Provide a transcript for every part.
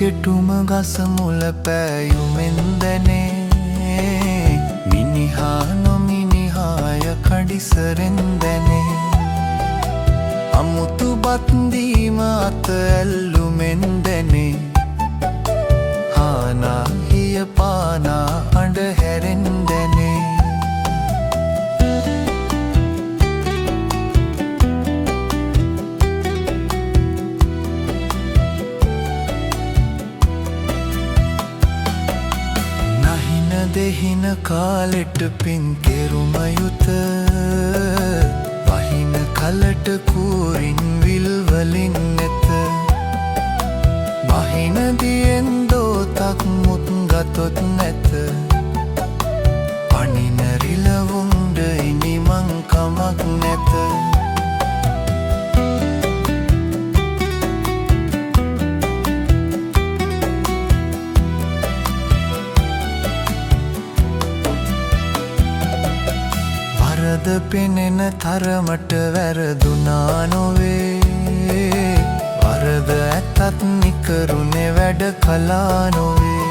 ගෙටුම ගස මුල පෑයුමෙන් දැනේ මිනිහා නොමිනිහාය කඩිසරෙන් දැනේ අමුතු බත්දීම අත ඇල්ලුමෙන් දැනේ හානා හිය පානා අඬ හැරෙන් දැනේ දෙහින කාලෙට පින් කෙරුම යුත වහින කලට කූරින් විල්වලින් නැත බහින දියෙන් දෝතක් මුත් ගතොත් නැත පනින රිලවුන්ඩ ඉනිමං කමක් නැත වරද පෙනෙන තරමට වැරදුනා නොවේ වරද ඇතත් නිකරුණේ වැඩ කලා නොවේ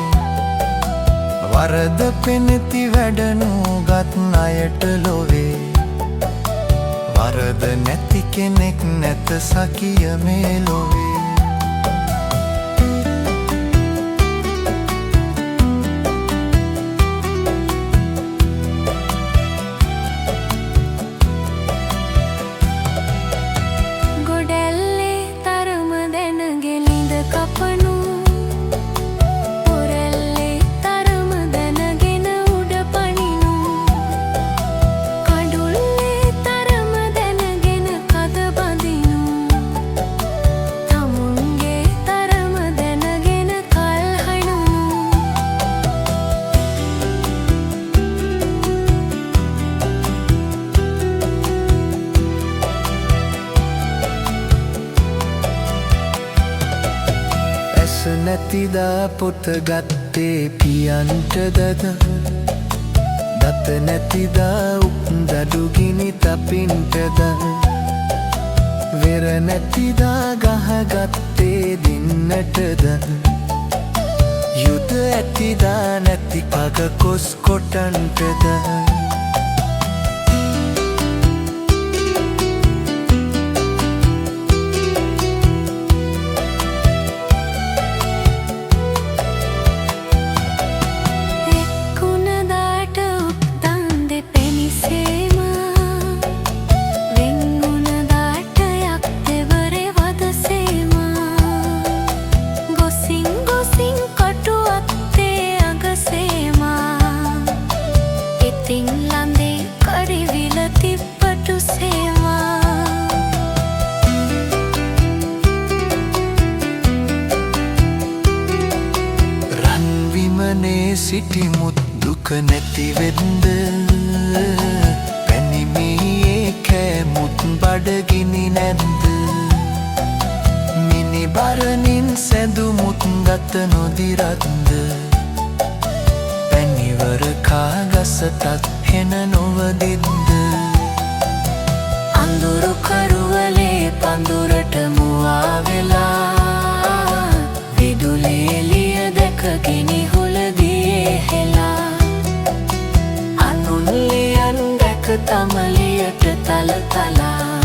වරද පෙනෙති වැඩ නූගත් අයට ලොවේ වරද නැති කෙනෙක් නැත සකිය මේ ලොවේ නැතිදා පොත ගත්තේ පියන්ටදද දත නැතිදා උක්දඩු ගිනි තපින්ටද වෙර නැතිදා ගහගත්තේ දින්නටද යුද ඇතිදා නැති පග කොස් කොටන්ටද සිටිමුත් දුක නැතිවෙන්ද පැනිමියේ කෑමුත් බඩගිනි නැද්ද මිනි බරණින් සැදුමුත් ගත නොදිරත්ද පැනිවර කාගසටත් හෙන නොවදිද්ද අඳුරු කරුවලේ පඳුරට මුවා වෙලා විදුලිය දැක ගිනි අනුන්ලියන් දැක තමලියට තල තලා